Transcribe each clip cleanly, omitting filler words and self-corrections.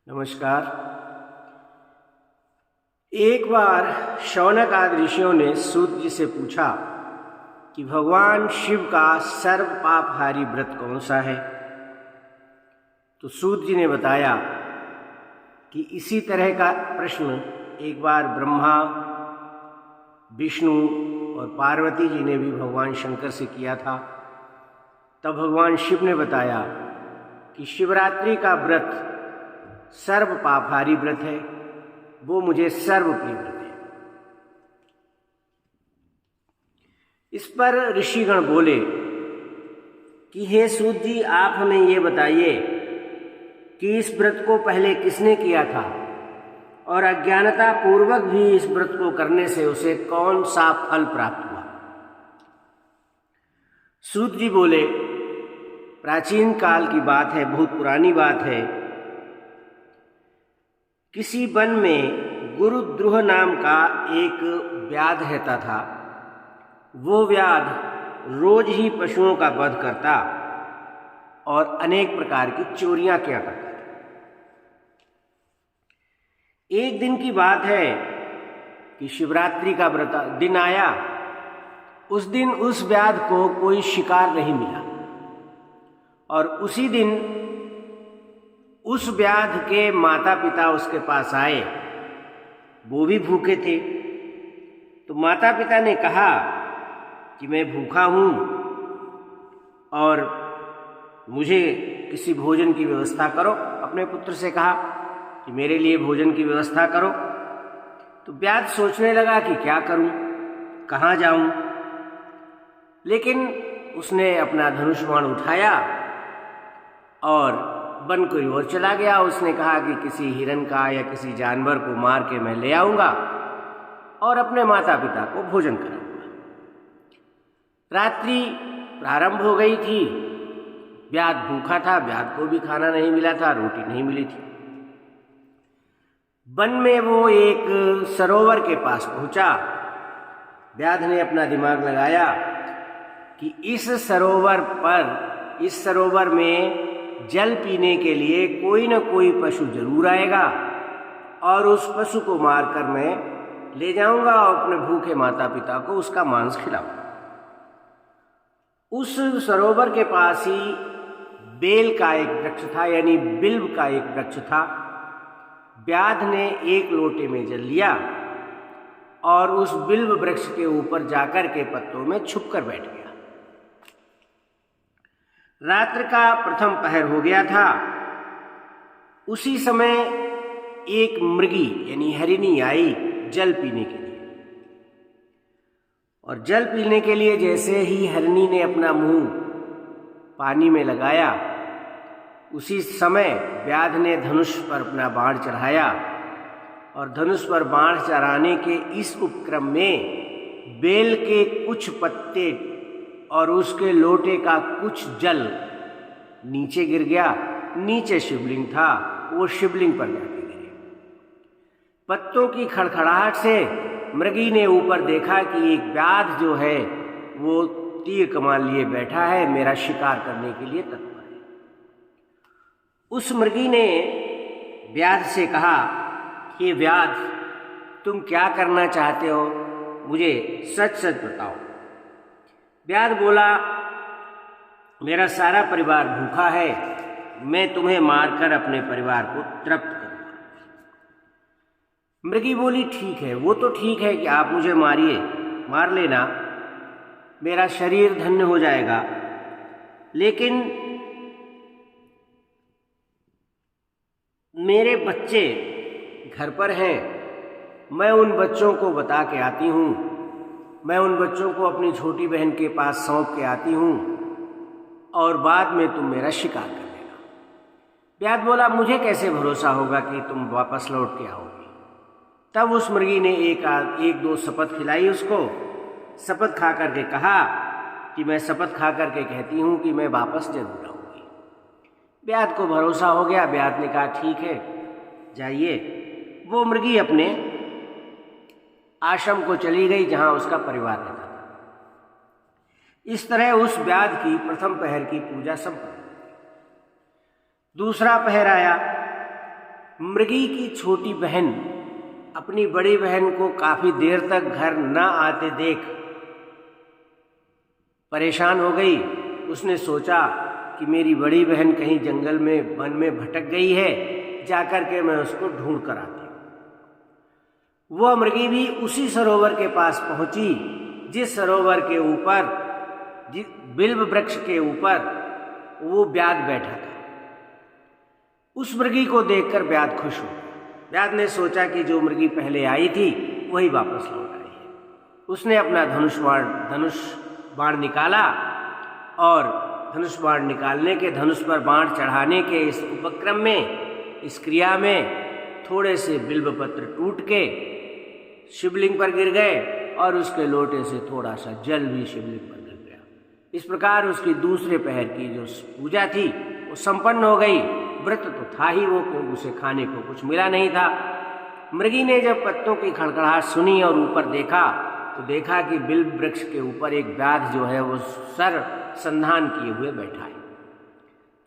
नमस्कार। एक बार शौनक आदि ऋषियों ने सूत जी से पूछा कि भगवान शिव का सर्व पापहारी व्रत कौन सा है। तो सूत जी ने बताया कि इसी तरह का प्रश्न एक बार ब्रह्मा, विष्णु और पार्वती जी ने भी भगवान शंकर से किया था। तब भगवान शिव ने बताया कि शिवरात्रि का व्रत सर्व पापहारी व्रत है, वो मुझे सर्वप्रिय व्रत है। इस पर ऋषिगण बोले कि हे सूत जी, आप हमें ये बताइए कि इस व्रत को पहले किसने किया था और अज्ञानता पूर्वक भी इस व्रत को करने से उसे कौन सा फल प्राप्त हुआ। सूत जी बोले, प्राचीन काल की बात है, बहुत पुरानी बात है। किसी वन में गुरुद्रुह नाम का एक व्याध रहता था। वो व्याध रोज ही पशुओं का वध करता और अनेक प्रकार की चोरियां किया करता था। एक दिन की बात है कि शिवरात्रि का व्रत दिन आया। उस दिन उस व्याध को कोई शिकार नहीं मिला और उसी दिन उस व्याध के माता पिता उसके पास आए। वो भी भूखे थे। तो माता पिता ने कहा कि मैं भूखा हूँ और मुझे किसी भोजन की व्यवस्था करो। अपने पुत्र से कहा कि मेरे लिए भोजन की व्यवस्था करो। तो व्याध सोचने लगा कि क्या करूँ, कहाँ जाऊँ। लेकिन उसने अपना धनुष बाण उठाया और वन की ओर चला गया। उसने कहा कि किसी हिरन का या किसी जानवर को मार के मैं ले आऊँगा और अपने माता पिता को भोजन कराऊंगा। रात्रि प्रारंभ हो गई थी। व्याध भूखा था, व्याध को भी खाना नहीं मिला था, रोटी नहीं मिली थी। वन में वो एक सरोवर के पास पहुंचा। व्याध ने अपना दिमाग लगाया कि इस सरोवर में जल पीने के लिए कोई न कोई पशु जरूर आएगा और उस पशु को मारकर मैं ले जाऊंगा और अपने भूखे माता पिता को उसका मांस खिलाऊंगा। उस सरोवर के पास ही बेल का एक वृक्ष था, यानी बिल्व का एक वृक्ष था। व्याध ने एक लोटे में जल लिया और उस बिल्व वृक्ष के ऊपर जाकर के पत्तों में छुपकर बैठ गया। रात्र का प्रथम पहर हो गया था। उसी समय एक मृगी यानी हरिणी आई जल पीने के लिए। और जल पीने के लिए जैसे ही हरिणी ने अपना मुंह पानी में लगाया, उसी समय व्याध ने धनुष पर अपना बाण चढ़ाया और धनुष पर बाण चढ़ाने के इस उपक्रम में बेल के कुछ पत्ते और उसके लोटे का कुछ जल नीचे गिर गया। नीचे शिवलिंग था, वो शिवलिंग पर जाके गिरे। पत्तों की खड़खड़ाहट से मृगी ने ऊपर देखा कि एक व्याध जो है वो तीर कमान लिए बैठा है, मेरा शिकार करने के लिए तत्पर है। उस मृगी ने व्याध से कहा कि व्याध, तुम क्या करना चाहते हो, मुझे सच सच बताओ। व्याध बोला, मेरा सारा परिवार भूखा है, मैं तुम्हें मारकर अपने परिवार को तृप्त करूंगा। मृगी बोली, ठीक है, वो तो ठीक है कि आप मुझे मारिए, मार लेना, मेरा शरीर धन्य हो जाएगा। लेकिन मेरे बच्चे घर पर हैं, मैं उन बच्चों को बता के आती हूँ, मैं उन बच्चों को अपनी छोटी बहन के पास सौंप के आती हूँ और बाद में तुम मेरा शिकार कर लेना। व्याध बोला, मुझे कैसे भरोसा होगा कि तुम वापस लौट के आओगे। तब उस मृगी ने एक दो शपथ खिलाई उसको। शपथ खा करके कहा कि मैं शपथ खा करके कहती हूँ कि मैं वापस जरूर आऊँगी। व्याध को भरोसा हो गया। व्याध ने कहा, ठीक है, जाइए। वो मृगी अपने आश्रम को चली गई जहां उसका परिवार रहता था। इस तरह उस व्याध की प्रथम पहर की पूजा संपन्न हुई। दूसरा पहर आया। मृगी की छोटी बहन अपनी बड़ी बहन को काफी देर तक घर न आते देख परेशान हो गई। उसने सोचा कि मेरी बड़ी बहन कहीं जंगल में वन में भटक गई है, जाकर के मैं उसको ढूंढ कर आती हूँ। वह मृगी भी उसी सरोवर के पास पहुंची जिस सरोवर के ऊपर, जिस बिल्व वृक्ष के ऊपर वो व्याध बैठा था। उस मृगी को देखकर व्याध खुश हो। व्याध ने सोचा कि जो मृगी पहले आई थी वही वापस लौट आई है। उसने अपना धनुष बाण निकाला और धनुष बाण निकालने के, धनुष पर बाण चढ़ाने के इस उपक्रम में, इस क्रिया में थोड़े से बिल्व पत्र टूट के शिवलिंग पर गिर गए और उसके लोटे से थोड़ा सा जल भी शिवलिंग पर गिर गया। इस प्रकार उसकी दूसरे पहर की जो पूजा थी वो संपन्न हो गई। व्रत तो था ही वो, क्योंकि उसे खाने को कुछ मिला नहीं था। मृगी ने जब पत्तों की खड़खड़ाहट सुनी और ऊपर देखा तो देखा कि बिल्व वृक्ष के ऊपर एक व्याध जो है वो सर संधान किए हुए बैठा है।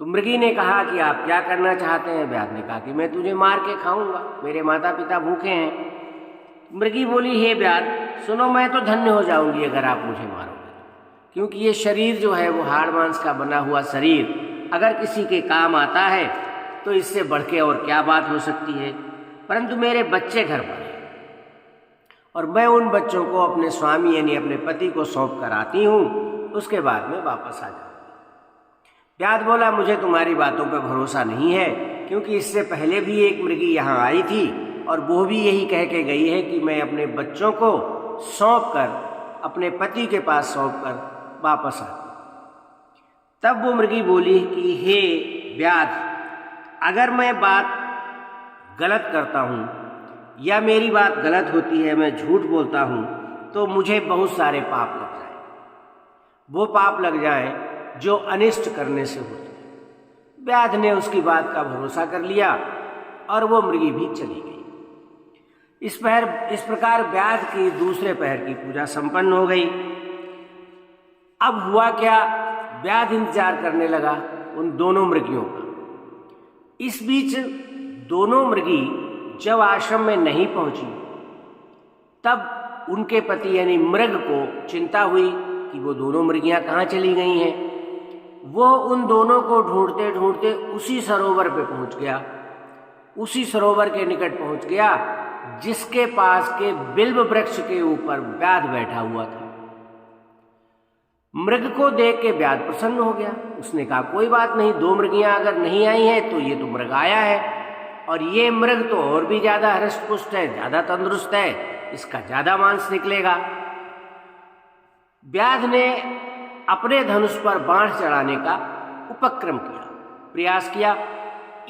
तो मृगी ने कहा कि आप क्या करना चाहते हैं? व्याध ने कहा कि मैं तुझे मार के खाऊंगा, मेरे माता पिता भूखे हैं। मृगी बोली, हे व्याध सुनो, मैं तो धन्य हो जाऊंगी अगर आप मुझे मारोगे, क्योंकि ये शरीर जो है वो हाड़ मांस का बना हुआ शरीर अगर किसी के काम आता है तो इससे बढ़ के और क्या बात हो सकती है। परंतु मेरे बच्चे घर पर हैं और मैं उन बच्चों को अपने स्वामी यानी अपने पति को सौंप कर आती हूँ, उसके बाद में वापस आ जाऊँगी। व्याध बोला, मुझे तुम्हारी बातों पर भरोसा नहीं है, क्योंकि इससे पहले भी एक मृगी यहाँ आई थी और वो भी यही कह के गई है कि मैं अपने बच्चों को सौंप कर, अपने पति के पास सौंप कर वापस आती। तब वो मृगी बोली कि हे व्याध, अगर मैं बात गलत करता हूँ या मेरी बात गलत होती है, मैं झूठ बोलता हूँ, तो मुझे बहुत सारे पाप लग जाए। वो पाप लग जाए जो अनिष्ट करने से होते हैं। व्याध ने उसकी बात का भरोसा कर लिया और वो मृगी भी चली गई। इस प्रकार व्याध की दूसरे पहर की पूजा संपन्न हो गई। अब हुआ क्या? व्याध इंतजार करने लगा उन दोनों मृगियों का। इस बीच दोनों मृगी जब आश्रम में नहीं पहुंची तब उनके पति यानी मृग को चिंता हुई कि वो दोनों मृगियां कहाँ चली गई हैं। वो उन दोनों को ढूंढते ढूंढते उसी सरोवर पे पहुंच गया, उसी सरोवर के निकट पहुंच गया जिसके पास के बिल्व वृक्ष के ऊपर व्याध बैठा हुआ था। मृग को देख के व्याध प्रसन्न हो गया। उसने कहा, कोई बात नहीं, दो मृगियां अगर नहीं आई हैं तो ये तो मृग आया है और ये मृग तो और भी ज्यादा हृष्ट पुष्ट है, ज्यादा तंदुरुस्त है, इसका ज्यादा मांस निकलेगा। व्याध ने अपने धनुष पर बाण चढ़ाने का उपक्रम किया, प्रयास किया।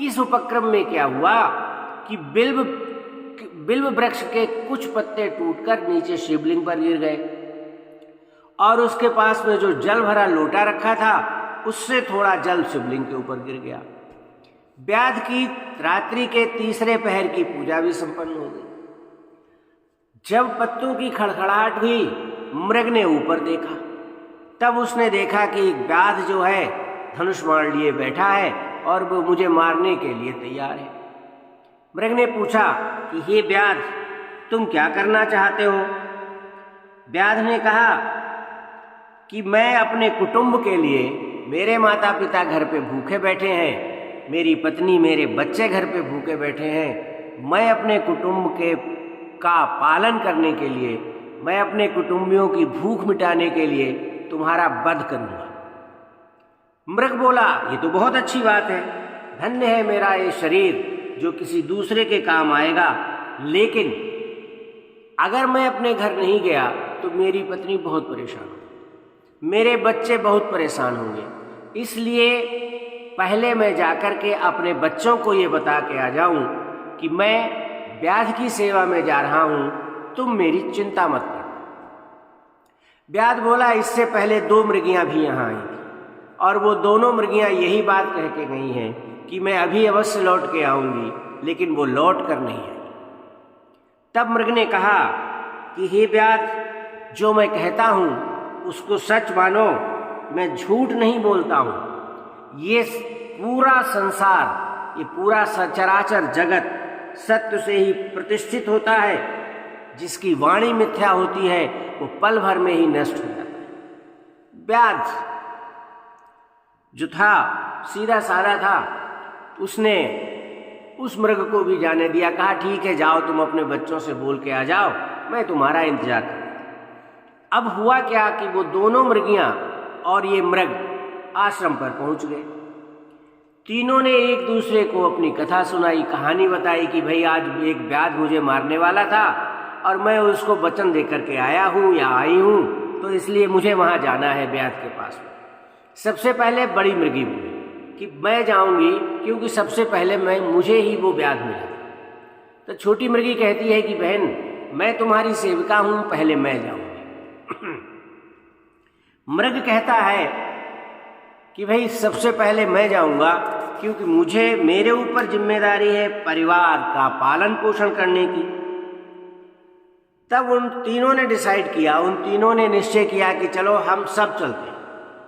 इस उपक्रम में क्या हुआ कि बिल्व वृक्ष के कुछ पत्ते टूटकर नीचे शिवलिंग पर गिर गए और उसके पास में जो जल भरा लोटा रखा था उससे थोड़ा जल शिवलिंग के ऊपर गिर गया। व्याध की रात्रि के तीसरे पहर की पूजा भी संपन्न हो गई। जब पत्तों की खड़खड़ाहट हुई, मृग ने ऊपर देखा, तब उसने देखा कि व्याध जो है धनुष बाण लिए बैठा है और वो मुझे मारने के लिए तैयार है। मृग ने पूछा कि हे व्याध, तुम क्या करना चाहते हो? व्याध ने कहा कि मैं अपने कुटुंब के लिए, मेरे माता पिता घर पे भूखे बैठे हैं, मेरी पत्नी मेरे बच्चे घर पे भूखे बैठे हैं, मैं अपने कुटुंब का पालन करने के लिए, मैं अपने कुटुंबियों की भूख मिटाने के लिए तुम्हारा वध करूंगा। मृग बोला, ये तो बहुत अच्छी बात है, धन्य है मेरा ये शरीर जो किसी दूसरे के काम आएगा, लेकिन अगर मैं अपने घर नहीं गया तो मेरी पत्नी बहुत परेशान होगी, मेरे बच्चे बहुत परेशान होंगे, इसलिए पहले मैं जाकर के अपने बच्चों को ये बता के आ जाऊं कि मैं व्याध की सेवा में जा रहा हूं, तुम मेरी चिंता मत करना। व्याध बोला, इससे पहले दो मृगियां भी यहाँ आई थी और वो दोनों मृगियां यही बात कह के गई हैं कि मैं अभी अवश्य लौट के आऊंगी, लेकिन वो लौट कर नहीं आई। तब मृग ने कहा कि हे व्याध, जो मैं कहता हूं उसको सच मानो, मैं झूठ नहीं बोलता हूं। ये पूरा संसार ये पूरा सचराचर जगत सत्य से ही प्रतिष्ठित होता है। जिसकी वाणी मिथ्या होती है वो पल भर में ही नष्ट हो जाता है। व्याध जो था सीधा साधा था, उसने उस मृग को भी जाने दिया, कहा ठीक है जाओ तुम अपने बच्चों से बोल के आ जाओ, मैं तुम्हारा इंतजार करूंगा। अब हुआ क्या कि वो दोनों मृगियां और ये मृग आश्रम पर पहुंच गए। तीनों ने एक दूसरे को अपनी कथा सुनाई, कहानी बताई कि भाई आज एक व्याध मुझे मारने वाला था और मैं उसको वचन दे करके आया हूँ या आई हूँ, तो इसलिए मुझे वहाँ जाना है व्याध के पास में। सबसे पहले बड़ी मृगी बोली कि मैं जाऊंगी क्योंकि सबसे पहले मुझे ही वो व्याध मिला। तो छोटी मृगी कहती है कि बहन मैं तुम्हारी सेविका हूँ, पहले मैं जाऊंगी। मृग कहता है कि भाई सबसे पहले मैं जाऊंगा क्योंकि मेरे ऊपर जिम्मेदारी है परिवार का पालन पोषण करने की। तब उन तीनों ने डिसाइड किया, उन तीनों ने निश्चय किया कि चलो हम सब चलते हैं,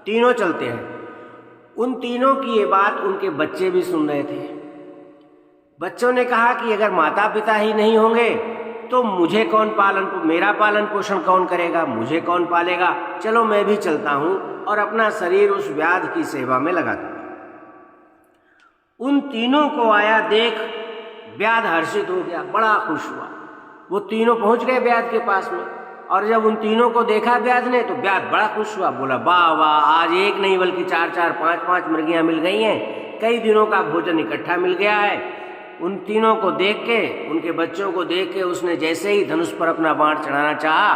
तीनों चलते हैं। उन तीनों की ये बात उनके बच्चे भी सुन रहे थे। बच्चों ने कहा कि अगर माता पिता ही नहीं होंगे तो मुझे मेरा पालन पोषण कौन करेगा, मुझे कौन पालेगा, चलो मैं भी चलता हूं और अपना शरीर उस व्याध की सेवा में लगा दूंगा। उन तीनों को आया देख व्याध हर्षित हो गया, बड़ा खुश हुआ। वो तीनों पहुंच गए व्याध के पास में और जब उन तीनों को देखा व्याध ने तो व्याध बड़ा खुश हुआ, बोला वाह वाह, आज एक नहीं बल्कि 4-4, 5-5 मृगियां मिल गई हैं, कई दिनों का भोजन इकट्ठा मिल गया है। उन तीनों को देख के, उनके बच्चों को देख के उसने जैसे ही धनुष पर अपना बाण चढ़ाना चाहा,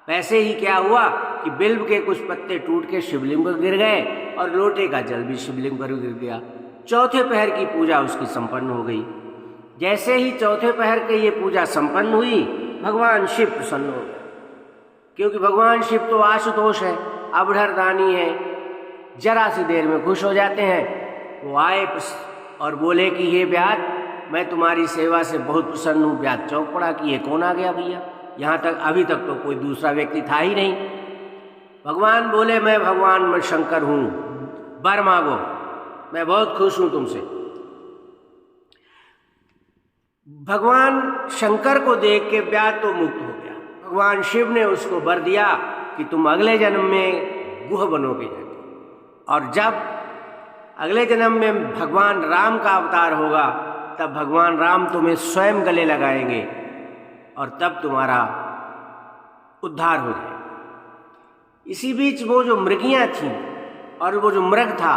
वैसे ही क्या हुआ कि बिल्व के कुछ पत्ते टूट के शिवलिंग पर गिर गए और लोटे का जल भी शिवलिंग पर गिर गया। चौथे पहर की पूजा उसकी संपन्न हो गई। जैसे ही चौथे पहर की ये पूजा संपन्न हुई, भगवान शिव प्रसन्न हो गए, क्योंकि भगवान शिव तो आशुतोष है, अबड़रदानी है, जरा सी देर में खुश हो जाते हैं। वो आए और बोले कि हे व्याध, मैं तुम्हारी सेवा से बहुत प्रसन्न हूँ। व्याध चौंक पड़ा कि ये कौन आ गया भैया, यहाँ तक अभी तक तो कोई दूसरा व्यक्ति था ही नहीं। भगवान बोले मैं भगवान शंकर हूँ, वर मांगो, मैं बहुत खुश हूँ तुमसे। भगवान शंकर को देख के व्याध तो मुक्त हो गया। भगवान शिव ने उसको वर दिया कि तुम अगले जन्म में गुह बनोगे जाके, और जब अगले जन्म में भगवान राम का अवतार होगा तब भगवान राम तुम्हें स्वयं गले लगाएंगे और तब तुम्हारा उद्धार हो जाए। इसी बीच वो जो मृगियां थीं और वो जो मृग था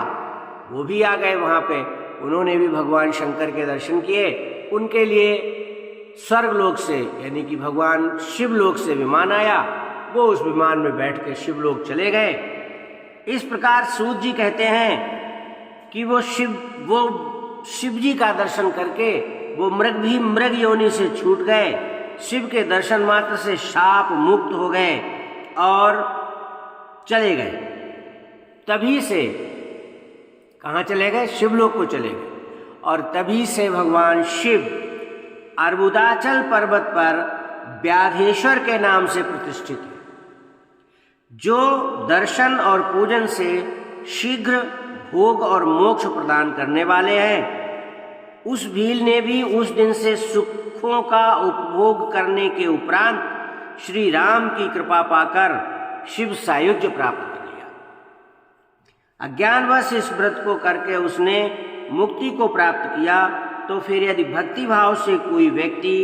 वो भी आ गए वहाँ पे। उन्होंने भी भगवान शंकर के दर्शन किए। उनके लिए स्वर्गलोक से यानी कि भगवान शिवलोक से विमान आया, वो उस विमान में बैठ के शिवलोक चले गए। इस प्रकार सूत जी कहते हैं कि वो शिव जी का दर्शन करके वो मृग भी मृग योनि से छूट गए, शिव के दर्शन मात्र से शाप मुक्त हो गए और चले गए। तभी से कहाँ चले गए? शिवलोक को चले गए। और तभी से भगवान शिव अर्बुदाचल पर्वत पर व्याधेश्वर के नाम से प्रतिष्ठित है, जो दर्शन और पूजन से शीघ्र भोग और मोक्ष प्रदान करने वाले हैं। उस भील ने भी उस दिन से सुखों का उपभोग करने के उपरांत श्री राम की कृपा पाकर शिव सायुज्य प्राप्त कर लिया। अज्ञानवश इस व्रत को करके उसने मुक्ति को प्राप्त किया, तो फिर यदि भक्ति भाव से कोई व्यक्ति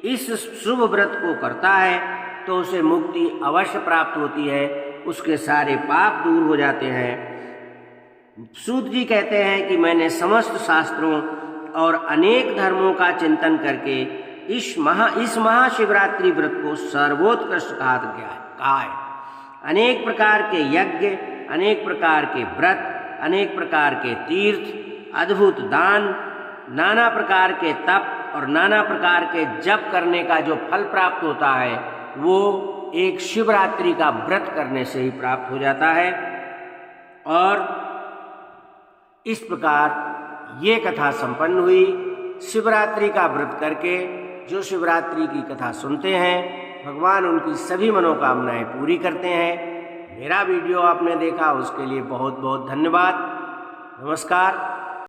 इस शुभ व्रत को करता है तो उसे मुक्ति अवश्य प्राप्त होती है, उसके सारे पाप दूर हो जाते हैं। सूत जी कहते हैं कि मैंने समस्त शास्त्रों और अनेक धर्मों का चिंतन करके इस महाशिवरात्रि व्रत को सर्वोत्कृष्ट कहा है। अनेक प्रकार के यज्ञ, अनेक प्रकार के व्रत, अनेक प्रकार के तीर्थ, अद्भुत दान, नाना प्रकार के तप और नाना प्रकार के जप करने का जो फल प्राप्त होता है वो एक शिवरात्रि का व्रत करने से ही प्राप्त हो जाता है। और इस प्रकार ये कथा संपन्न हुई। शिवरात्रि का व्रत करके जो शिवरात्रि की कथा सुनते हैं भगवान उनकी सभी मनोकामनाएं पूरी करते हैं। मेरा वीडियो आपने देखा उसके लिए बहुत बहुत धन्यवाद। नमस्कार।